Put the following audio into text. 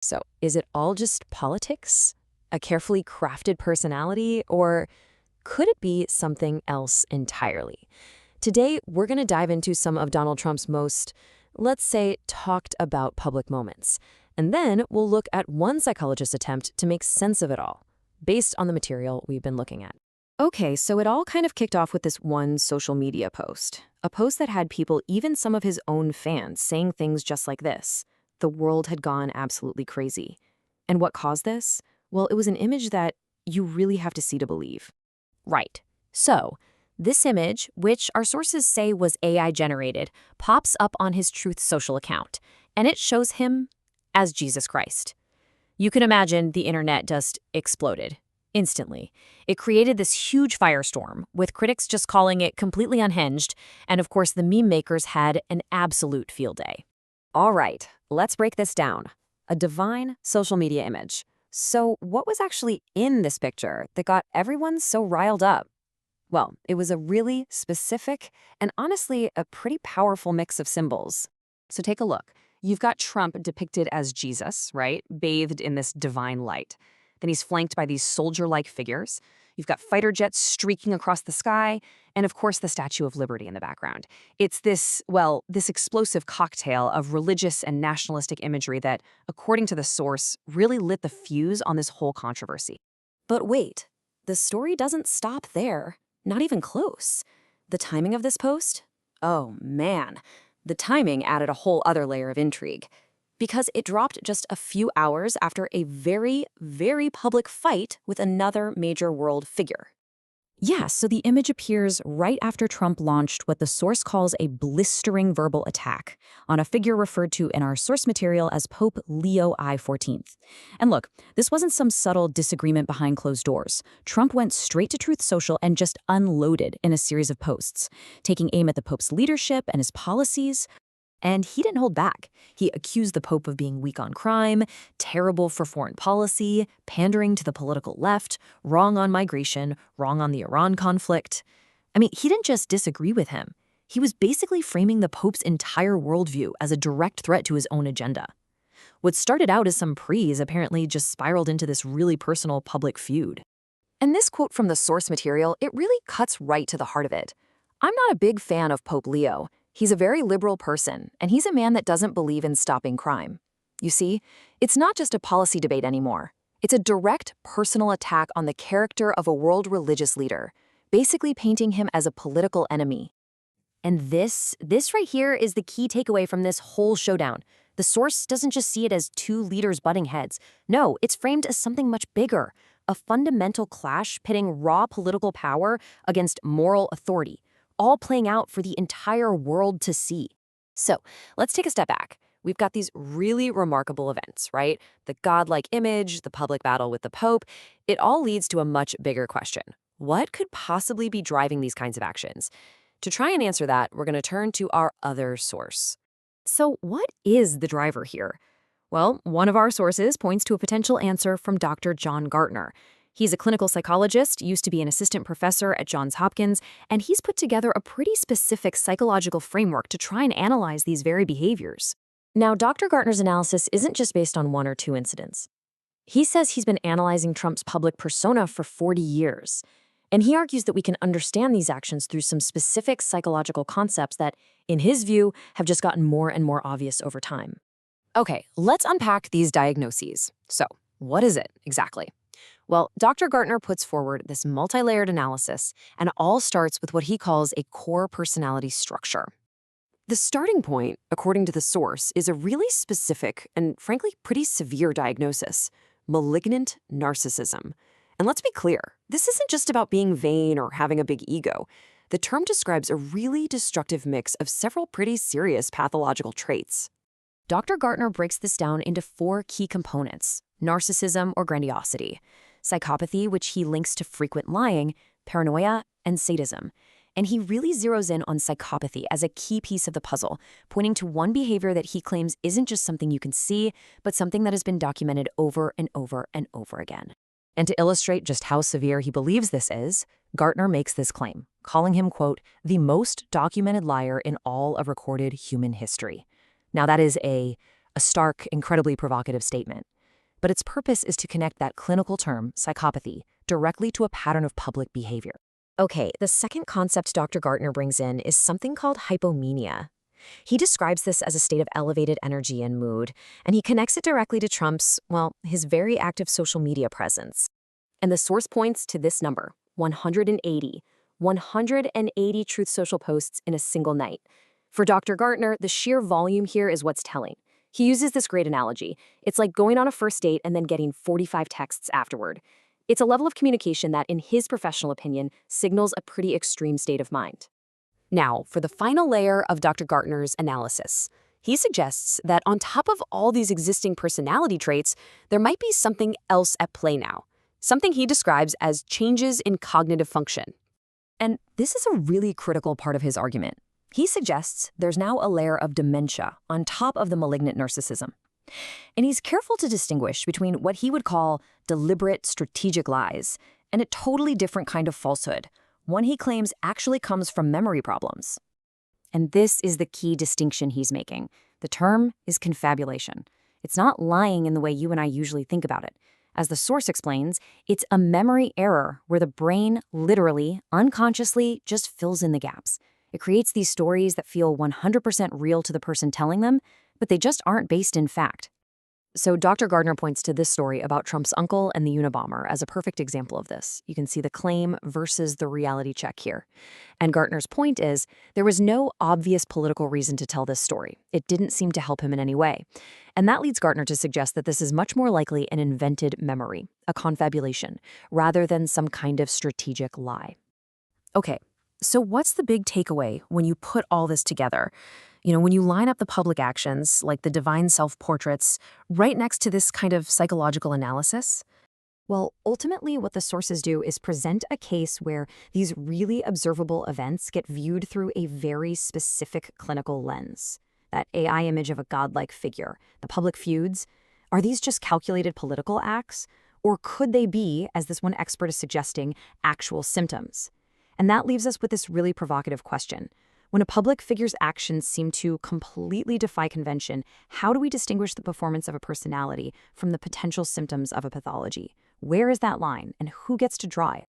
So, is it all just politics? A carefully crafted personality? Or could it be something else entirely? Today, we're going to dive into some of Donald Trump's most, let's say, talked about public moments. And then we'll look at one psychologist's attempt to make sense of it all, based on the material we've been looking at. Okay, so it all kind of kicked off with this one social media post. A post that had people, even some of his own fans, saying things just like this. The world had gone absolutely crazy. And what caused this? Well, it was an image that you really have to see to believe. Right. So, this image, which our sources say was AI generated, pops up on his Truth Social account, and it shows him as Jesus Christ. You can imagine the internet just exploded instantly. It created this huge firestorm, with critics just calling it completely unhinged, and of course the meme makers had an absolute field day. All right, let's break this down. A divine social media image. So what was actually in this picture that got everyone so riled up? Well, it was a really specific and honestly a pretty powerful mix of symbols. So take a look. You've got Trump depicted as Jesus, right? Bathed in this divine light. Then he's flanked by these soldier-like figures. You've got fighter jets streaking across the sky, and of course the Statue of Liberty in the background. It's this, well, this explosive cocktail of religious and nationalistic imagery that, according to the source, really lit the fuse on this whole controversy. But wait, the story doesn't stop there. Not even close. The timing of this post? Oh man, the timing added a whole other layer of intrigue. Because it dropped just a few hours after a very, very public fight with another major world figure. Yeah, so the image appears right after Trump launched what the source calls a blistering verbal attack on a figure referred to in our source material as Pope Leo XIV. And look, this wasn't some subtle disagreement behind closed doors. Trump went straight to Truth Social and just unloaded in a series of posts, taking aim at the Pope's leadership and his policies. And he didn't hold back. He accused the Pope of being weak on crime, terrible for foreign policy, pandering to the political left, wrong on migration, wrong on the Iran conflict. I mean, he didn't just disagree with him. He was basically framing the Pope's entire worldview as a direct threat to his own agenda. What started out as some praise apparently just spiraled into this really personal public feud. And this quote from the source material, it really cuts right to the heart of it. I'm not a big fan of Pope Leo. He's a very liberal person, and he's a man that doesn't believe in stopping crime. You see, it's not just a policy debate anymore. It's a direct personal attack on the character of a world religious leader, basically painting him as a political enemy. And this right here is the key takeaway from this whole showdown. The source doesn't just see it as two leaders butting heads. No, it's framed as something much bigger, a fundamental clash pitting raw political power against moral authority, all playing out for the entire world to see. So let's take a step back. We've got these really remarkable events, right? The godlike image, the public battle with the Pope. It all leads to a much bigger question. What could possibly be driving these kinds of actions? To try and answer that, we're going to turn to our other source. So what is the driver here? Well, one of our sources points to a potential answer from Dr. John Gartner. He's a clinical psychologist, used to be an assistant professor at Johns Hopkins, and he's put together a pretty specific psychological framework to try and analyze these very behaviors. Now, Dr. Gartner's analysis isn't just based on one or two incidents. He says he's been analyzing Trump's public persona for 40 years, and he argues that we can understand these actions through some specific psychological concepts that, in his view, have just gotten more and more obvious over time. Okay, let's unpack these diagnoses. So, what is it exactly? Well, Dr. Gartner puts forward this multi-layered analysis, and it all starts with what he calls a core personality structure. The starting point, according to the source, is a really specific and frankly pretty severe diagnosis: malignant narcissism. And let's be clear, this isn't just about being vain or having a big ego. The term describes a really destructive mix of several pretty serious pathological traits. Dr. Gartner breaks this down into 4 key components: narcissism or grandiosity, psychopathy, which he links to frequent lying, paranoia, and sadism. And he really zeroes in on psychopathy as a key piece of the puzzle, pointing to one behavior that he claims isn't just something you can see, but something that has been documented over and over and over again. And to illustrate just how severe he believes this is, Gartner makes this claim, calling him, quote, the most documented liar in all of recorded human history. Now that is a a stark, incredibly provocative statement. But its purpose is to connect that clinical term, psychopathy, directly to a pattern of public behavior. Okay, the second concept Dr. Gartner brings in is something called hypomania. He describes this as a state of elevated energy and mood, and he connects it directly to Trump's, well, his very active social media presence. And the source points to this number, 180. 180 Truth Social posts in a single night. For Dr. Gartner, the sheer volume here is what's telling. He uses this great analogy. It's like going on a first date and then getting 45 texts afterward. It's a level of communication that, in his professional opinion, signals a pretty extreme state of mind. Now, for the final layer of Dr. Gartner's analysis. He suggests that on top of all these existing personality traits, there might be something else at play now. Something he describes as changes in cognitive function. And this is a really critical part of his argument. He suggests there's now a layer of dementia on top of the malignant narcissism. And he's careful to distinguish between what he would call deliberate strategic lies and a totally different kind of falsehood, one he claims actually comes from memory problems. And this is the key distinction he's making. The term is confabulation. It's not lying in the way you and I usually think about it. As the source explains, it's a memory error where the brain literally, unconsciously, just fills in the gaps. It creates these stories that feel 100% real to the person telling them, but they just aren't based in fact. So Dr. Gardner points to this story about Trump's uncle and the Unabomber as a perfect example of this. You can see the claim versus the reality check here. And Gardner's point is there was no obvious political reason to tell this story. It didn't seem to help him in any way. And that leads Gardner to suggest that this is much more likely an invented memory, a confabulation, rather than some kind of strategic lie. Okay, so what's the big takeaway when you put all this together? When you line up the public actions, like the divine self-portraits, right next to this kind of psychological analysis? Well, ultimately what the sources do is present a case where these really observable events get viewed through a very specific clinical lens. That AI image of a godlike figure, the public feuds, are these just calculated political acts? Or could they be, as this one expert is suggesting, actual symptoms? And that leaves us with this really provocative question. When a public figure's actions seem to completely defy convention, how do we distinguish the performance of a personality from the potential symptoms of a pathology? Where is that line, and who gets to draw it?